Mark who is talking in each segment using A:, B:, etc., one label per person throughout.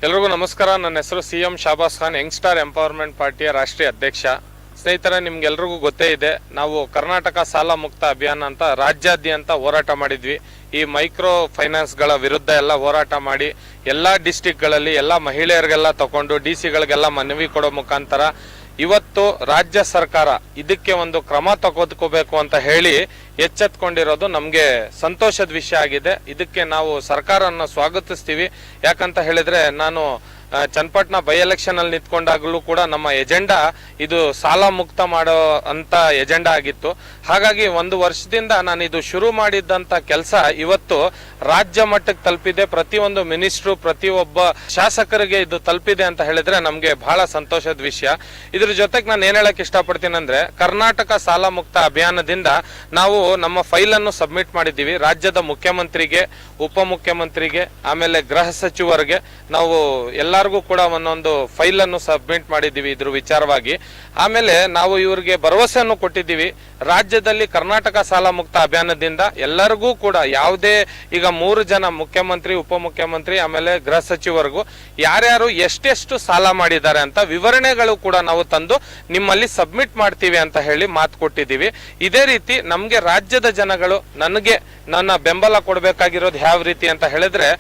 A: ಎಲ್ರಿಗೂ ನಮಸ್ಕಾರ. ನನ್ನ ಹೆಸರು ಸಿಎಂ ಶಾಬಾಸ್ ಖಾನ್, ಯಂಗ್ಸ್ಟಾರ್ ಎಂಪವರ್ಮೆಂಟ್ ಪಾರ್ಟಿಯ ರಾಷ್ಟ್ರೀಯ ಅಧ್ಯಕ್ಷ. ಸ್ನೇಹಿತರೆ, ನಿಮ್ಗೆಲ್ರಿಗೂ ಗೊತ್ತೇ ಇದೆ, ನಾವು ಕರ್ನಾಟಕ ಸಾಲ ಮುಕ್ತ ಅಭಿಯಾನ ಅಂತ ರಾಜ್ಯಾದ್ಯಂತ ಹೋರಾಟ ಮಾಡಿದ್ವಿ. ಈ ಮೈಕ್ರೋ ಫೈನಾನ್ಸ್ಗಳ ವಿರುದ್ಧ ಎಲ್ಲ ಹೋರಾಟ ಮಾಡಿ ಎಲ್ಲ ಡಿಸ್ಟಿಕ್ಗಳಲ್ಲಿ ಎಲ್ಲ ಮಹಿಳೆಯರಿಗೆಲ್ಲ ತಗೊಂಡು ಡಿಸಿಗಳಿಗೆಲ್ಲ ಮನವಿ ಕೊಡೋ ಮುಖಾಂತರ ಇವತ್ತು ರಾಜ್ಯ ಸರ್ಕಾರ ಇದಕ್ಕೆ ಒಂದು ಕ್ರಮ ತಗೋಬೇಕು ಅಂತ ಹೇಳಿ ಎಚ್ಚೆತ್ಕೊಂಡಿರೋದು ನಮಗೆ ಸಂತೋಷದ ವಿಷಯ ಆಗಿದೆ. ಇದಕ್ಕೆ ನಾವು ಸರ್ಕಾರವನ್ನು ಸ್ವಾಗತಿಸ್ತೀವಿ. ಯಾಕಂತ ಹೇಳಿದ್ರೆ, ನಾನು ಚನ್ನಪಟ್ಟಣ ಬೈ ಎಲೆಕ್ಷನ್ ಅಲ್ಲಿ ನಿಂತ್ಕೊಂಡಾಗಲೂ ಕೂಡ ನಮ್ಮ ಎಜೆಂಡಾ ಇದು ಸಾಲ ಮುಕ್ತ ಮಾಡೋ ಅಂತ ಎಜೆಂಡಾ ಆಗಿತ್ತು. ಹಾಗಾಗಿ ಒಂದು ವರ್ಷದಿಂದ ನಾನು ಇದು ಶುರು ಮಾಡಿದ್ದಂತ ಕೆಲಸ ಇವತ್ತು ರಾಜ್ಯ ಮಟ್ಟಕ್ಕೆ ತಲುಪಿದೆ. ಪ್ರತಿಯೊಂದು ಮಿನಿಸ್ಟ್ರು, ಪ್ರತಿಯೊಬ್ಬ ಶಾಸಕರಿಗೆ ಇದು ತಲುಪಿದೆ ಅಂತ ಹೇಳಿದ್ರೆ ನಮ್ಗೆ ಬಹಳ ಸಂತೋಷದ ವಿಷಯ. ಇದ್ರ ಜೊತೆಗೆ ನಾನು ಏನ್ ಹೇಳಕ್ ಇಷ್ಟಪಡ್ತೀನಿ ಅಂದ್ರೆ, ಕರ್ನಾಟಕ ಸಾಲ ಮುಕ್ತ ಅಭಿಯಾನದಿಂದ ನಾವು ನಮ್ಮ ಫೈಲ್ ಅನ್ನು ಸಬ್ಮಿಟ್ ಮಾಡಿದ್ದೀವಿ ರಾಜ್ಯದ ಮುಖ್ಯಮಂತ್ರಿಗೆ, ಉಪಮುಖ್ಯಮಂತ್ರಿಗೆ, ಆಮೇಲೆ ಗೃಹ ಸಚಿವರಿಗೆ. ನಾವು ಎಲ್ಲರಿಗೂ ಕೂಡ ಒಂದೊಂದು ಫೈಲ್ ಅನ್ನು ಸಬ್ಮಿಟ್ ಮಾಡಿದ್ದೀವಿ ಇದ್ರ ವಿಚಾರವಾಗಿ. ಆಮೇಲೆ ನಾವು ಇವರಿಗೆ ಭರವಸೆಯನ್ನು ಕೊಟ್ಟಿದ್ದೀವಿ, ರಾಜ್ಯದಲ್ಲಿ ಕರ್ನಾಟಕ ಸಾಲ ಮುಕ್ತ ಅಭಿಯಾನದಿಂದ ಎಲ್ಲರಿಗೂ ಕೂಡ ಯಾವುದೇ ಈಗ 3 ಜನ ಮುಖ್ಯಮಂತ್ರಿ, ಉಪಮುಖ್ಯಮಂತ್ರಿ, ಆಮೇಲೆ ಗೃಹ ಸಚಿವರಿಗೂ ಯಾರ್ಯಾರು ಎಷ್ಟೆಷ್ಟು ಸಾಲ ಮಾಡಿದ್ದಾರೆ ಅಂತ ವಿವರಣೆಗಳು ಕೂಡ ನಾವು ತಂದು ನಿಮ್ಮಲ್ಲಿ ಸಬ್ಮಿಟ್ ಮಾಡ್ತೀವಿ ಅಂತ ಹೇಳಿ ಮಾತು ಕೊಟ್ಟಿದ್ದೀವಿ. ಇದೇ ರೀತಿ ನಮ್ಗೆ ರಾಜ್ಯದ ಜನಗಳು ನನಗೆ ನನ್ನ ಬೆಂಬಲ ಕೊಡಬೇಕಾಗಿರೋದು ಯಾವ ರೀತಿ ಅಂತ ಹೇಳಿದ್ರೆ,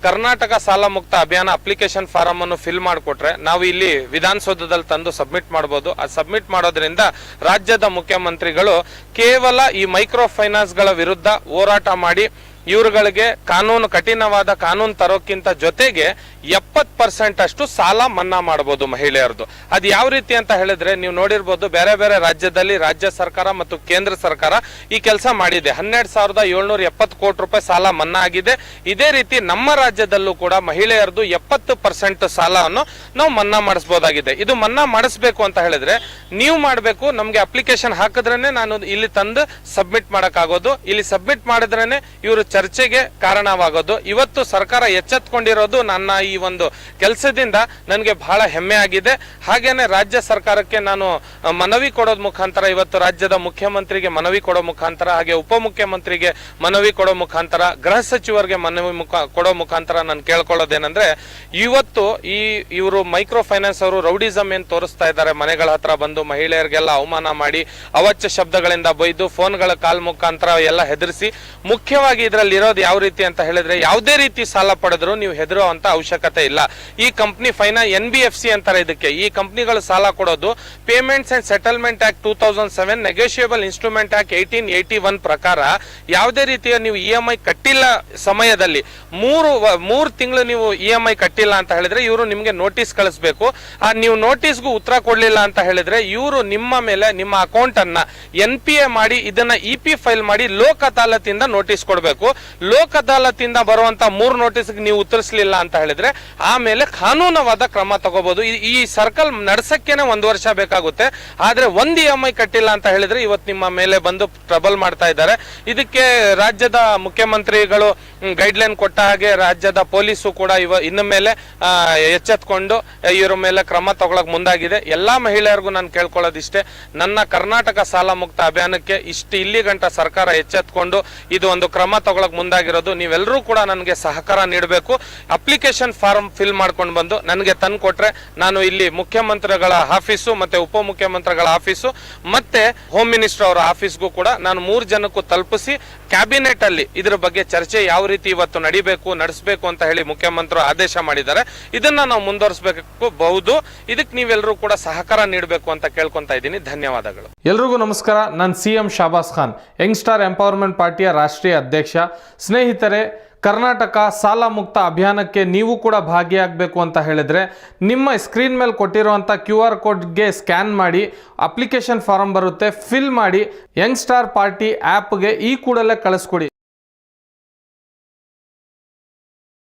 A: ಕರ್ನಾಟಕ ಸಾಲ ಮುಕ್ತ ಅಭಿಯಾನ ಅಪ್ಲಿಕೇಶನ್ ಫಾರಂ ಅನ್ನು ಫಿಲ್ ಮಾಡಿಕೊಟ್ರೆ ನಾವು ಇಲ್ಲಿ ವಿಧಾನಸೌಧದಲ್ಲಿ ತಂದು ಸಬ್ಮಿಟ್ ಮಾಡಬಹುದು. ಆ ಸಬ್ಮಿಟ್ ಮಾಡೋದ್ರಿಂದ ರಾಜ್ಯದ ಮುಖ್ಯಮಂತ್ರಿಗಳು ಕೇವಲ ಈ ಮೈಕ್ರೋ ಫೈನಾನ್ಸ್ ಗಳ ವಿರುದ್ಧ ಹೋರಾಟ ಮಾಡಿ ಇವರುಗಳಿಗೆ ಕಠಿಣವಾದ ಕಾನೂನು ತರೋಕ್ಕಿಂತ ಜೊತೆಗೆ 70% ಅಷ್ಟು ಸಾಲ ಮನ್ನಾ ಮಾಡಬಹುದು ಮಹಿಳೆಯರದು. ಅದು ಯಾವ ರೀತಿ ಅಂತ ಹೇಳಿದ್ರೆ, ನೀವು ನೋಡಿರ್ಬೋದು, ಬೇರೆ ಬೇರೆ ರಾಜ್ಯದಲ್ಲಿ ರಾಜ್ಯ ಸರ್ಕಾರ ಮತ್ತು ಕೇಂದ್ರ ಸರ್ಕಾರ ಈ ಕೆಲಸ ಮಾಡಿದೆ. 12,770 ಕೋಟಿ ರೂಪಾಯಿ ಸಾಲ ಮನ್ನಾ ಆಗಿದೆ. ಇದೇ ರೀತಿ ನಮ್ಮ ರಾಜ್ಯದಲ್ಲೂ ಕೂಡ ಮಹಿಳೆಯರದು 70% ಸಾಲವನ್ನು ನಾವು ಮನ್ನಾ ಮಾಡಿಸಬಹುದಾಗಿದೆ. ಇದು ಮನ್ನಾ ಮಾಡಿಸ್ಬೇಕು ಅಂತ ಹೇಳಿದ್ರೆ ನೀವು ಮಾಡಬೇಕು, ನಮ್ಗೆ ಅಪ್ಲಿಕೇಶನ್ ಹಾಕಿದ್ರೇನೆ ನಾನು ಇಲ್ಲಿ ತಂದು ಸಬ್ಮಿಟ್ ಮಾಡಕ್ಕಾಗೋದು. ಇಲ್ಲಿ ಸಬ್ಮಿಟ್ ಮಾಡಿದ್ರೇನೆ ಇವರು ಚರ್ಚೆಗೆ ಕಾರಣವಾಗೋದು. ಇವತ್ತು ಸರ್ಕಾರ ಎಚ್ಚೆತ್ಕೊಂಡಿರೋದು ನನ್ನ ಈ ಒಂದು ಕೆಲಸದಿಂದ ನನಗೆ ಬಹಳ ಹೆಮ್ಮೆ ಆಗಿದೆ. ಹಾಗೇನೆ ರಾಜ್ಯ ಸರ್ಕಾರಕ್ಕೆ ನಾನು ಮನವಿ ಕೊಡೋದ್ ಮುಖಾಂತರ, ಇವತ್ತು ರಾಜ್ಯದ ಮುಖ್ಯಮಂತ್ರಿಗೆ ಮನವಿ ಕೊಡೋ ಮುಖಾಂತರ, ಹಾಗೆ ಉಪಮುಖ್ಯಮಂತ್ರಿಗೆ ಮನವಿ ಕೊಡೋ ಮುಖಾಂತರ, ಗೃಹ ಸಚಿವರಿಗೆ ಮನವಿ ಕೊಡೋ ಮುಖಾಂತರ ನಾನು ಕೇಳ್ಕೊಳ್ಳೋದೇನಂದ್ರೆ, ಇವತ್ತು ಇವರು ಮೈಕ್ರೋ ಫೈನಾನ್ಸ್ ಅವರು ರೌಡಿಸಮ್ ಏನ್ ತೋರಿಸ್ತಾ ಇದ್ದಾರೆ, ಮನೆಗಳ ಹತ್ರ ಬಂದು ಮಹಿಳೆಯರಿಗೆಲ್ಲ ಅವಮಾನ ಮಾಡಿ ಅವಾಚ್ಯ ಶಬ್ದಗಳಿಂದ ಬೈದು ಫೋನ್ಗಳ ಕಾಲ್ ಮುಖಾಂತರ ಎಲ್ಲ ಹೆದರಿಸಿ, ಮುಖ್ಯವಾಗಿ ಇದರಲ್ಲಿ ಇರೋದು ಯಾವ ರೀತಿ ಅಂತ ಹೇಳಿದ್ರೆ, ಯಾವುದೇ ರೀತಿ ಸಾಲ ಪಡೆದ್ರು ನೀವು ಹೆದರೋ ಅಂತ ಅವಶ್ಯಕತೆ ಇಲ್ಲ. ಈ ಕಂಪನಿ NBFC ಅಂತಾರೆ ಇದಕ್ಕೆ. ಈ ಕಂಪನಿಗಳು ಸಾಲ ಕೊಡೋದು payments and settlement act 2007, negotiable instrument act 1881 ಪ್ರಕಾರ ಯಾವುದೇ ರೀತಿಯ ನೀವು EMI ಕಟ್ಟಿಲ್ಲ ಸಮಯದಲ್ಲಿ 3 ತಿಂಗಳು ನೀವು EMI ಕಟ್ಟಿಲ್ಲ ಅಂತ ಹೇಳಿದ್ರೆ ಇವರು ನಿಮ್ಗೆ ನೋಟಿಸ್ ಕಳಿಸ್ಬೇಕು. ಆ ನೀವು ನೋಟಿಸ್ಗೂ ಉತ್ತರ ಕೊಡ್ಲಿಲ್ಲ ಅಂತ ಹೇಳಿದ್ರೆ ಇವರು ನಿಮ್ಮ ಮೇಲೆ ನಿಮ್ಮ ಅಕೌಂಟ್ ಅನ್ನ NPA ಮಾಡಿ ಇದನ್ನ EP ಫೈಲ್ ಮಾಡಿ ಲೋಕ್ ಅದಾಲತಿಂದ ನೋಟಿಸ್ ಕೊಡಬೇಕು. ಲೋಕ್ ಅದಾಲತಿಂದ ಬರುವಂತ 3 ನೋಟಿಸ್ಗೆ ನೀವು ಉತ್ತರಿಸಲಿಲ್ಲ ಅಂತ ಹೇಳಿದ್ರೆ ಆಮೇಲೆ ಕಾನೂನವಾದ ಕ್ರಮ ತಗೋಬಹುದು. ಈ ಸರ್ಕಲ್ ನಡ್ಸಕ್ಕೇನೆ 1 ವರ್ಷ ಬೇಕಾಗುತ್ತೆ. ಆದ್ರೆ 1 EMI ಕಟ್ಟಿಲ್ಲ ಅಂತ ಹೇಳಿದ್ರೆ ಇವತ್ತು ನಿಮ್ಮ ಮೇಲೆ ಬಂದು ಟ್ರಬಲ್ ಮಾಡ್ತಾ ಇದ್ದಾರೆ. ಇದಕ್ಕೆ ರಾಜ್ಯದ ಮುಖ್ಯಮಂತ್ರಿಗಳು ಗೈಡ್ಲೈನ್ ಕೊಟ್ಟ ಹಾಗೆ ರಾಜ್ಯದ ಪೊಲೀಸು ಕೂಡ ಇನ್ನು ಮೇಲೆ ಎಚ್ಚೆತ್ಕೊಂಡು ಇವರ ಮೇಲೆ ಕ್ರಮ ತಗೊಳಕ್ ಮುಂದಾಗಿದೆ. ಎಲ್ಲಾ ಮಹಿಳೆಯರಿಗೂ ನಾನು ಕೇಳ್ಕೊಳ್ಳೋದಿಷ್ಟೇ, ನನ್ನ ಕರ್ನಾಟಕ ಸಾಲ ಮುಕ್ತ ಅಭಿಯಾನಕ್ಕೆ ಇಲ್ಲಿ ಗಂಟ ಸರ್ಕಾರ ಎಚ್ಚೆತ್ಕೊಂಡು ಇದು ಒಂದು ಕ್ರಮ ತಗೊಳಕ್ ಮುಂದಾಗಿರೋದು. ನೀವೆಲ್ಲರೂ ಕೂಡ ನನಗೆ ಸಹಕಾರ ನೀಡಬೇಕು. ಅಪ್ಲಿಕೇಶನ್ ಫಾರ್ಮ್ ಫಿಲ್ ಮಾಡ್ಕೊಂಡು ಬಂದು ನನಗೆ ತಂದು ಕೊಟ್ರೆ ನಾನು ಇಲ್ಲಿ ಮುಖ್ಯಮಂತ್ರಿಗಳ ಆಫೀಸು ಮತ್ತೆ ಉಪಮುಖ್ಯಮಂತ್ರಿಗಳ ಆಫೀಸು ಮತ್ತೆ ಹೋಮ್ ಮಿನಿಸ್ಟರ್ ಅವರ ಆಫೀಸ್ಗೂ ಕೂಡ ನಾನು 3 ಜನಕ್ಕೂ ತಲುಪಿಸಿ ಕ್ಯಾಬಿನೆಟ್ ಅಲ್ಲಿ ಇದ್ರ ಬಗ್ಗೆ ಚರ್ಚೆ ಯಾವ ರೀತಿ ಇವತ್ತು ನಡೆಸಬೇಕು ಅಂತ ಹೇಳಿ ಮುಖ್ಯಮಂತ್ರಿ ಆದೇಶ ಮಾಡಿದ್ದಾರೆ. ಇದನ್ನ ನಾವು ಮುಂದುವರಿಸಬೇಕು. ಇದಕ್ಕೆ ನೀವೆಲ್ಲರೂ ಕೂಡ ಸಹಕಾರ ನೀಡಬೇಕು ಅಂತ ಕೇಳ್ಕೊಂತ ಇದ್ದೀನಿ. ಧನ್ಯವಾದಗಳು. ಎಲ್ರಿಗೂ ನಮಸ್ಕಾರ. ನಾನು ಸಿಎಂ ಶಾಬಾಸ್ ಖಾನ್, ಯಂಗ್ಸ್ಟಾರ್ ಎಂಪವರ್ಮೆಂಟ್ ಪಾರ್ಟಿಯ ರಾಷ್ಟ್ರೀಯ ಅಧ್ಯಕ್ಷ. ಸ್ನೇಹಿತರೆ, ಕರ್ನಾಟಕ ಸಾಲ ಮುಕ್ತ ಅಭಿಯಾನಕ್ಕೆ ನೀವು ಕೂಡ ಭಾಗಿಯಾಗಬೇಕು ಅಂತ ಹೇಳಿದ್ರೆ ನಿಮ್ಮ ಸ್ಕ್ರೀನ್ ಮೇಲೆ ಕೊಟ್ಟಿರುವಂಥ QR ಕೋಡ್ಗೆ ಸ್ಕ್ಯಾನ್ ಮಾಡಿ ಅಪ್ಲಿಕೇಶನ್ ಫಾರಂ ಬರುತ್ತೆ, ಫಿಲ್ ಮಾಡಿ ಯಂಗ್ಸ್ಟಾರ್ ಪಾರ್ಟಿ ಆ್ಯಪ್ಗೆ ಈ ಕೂಡಲೇ ಕಳಿಸ್ಕೊಡಿ.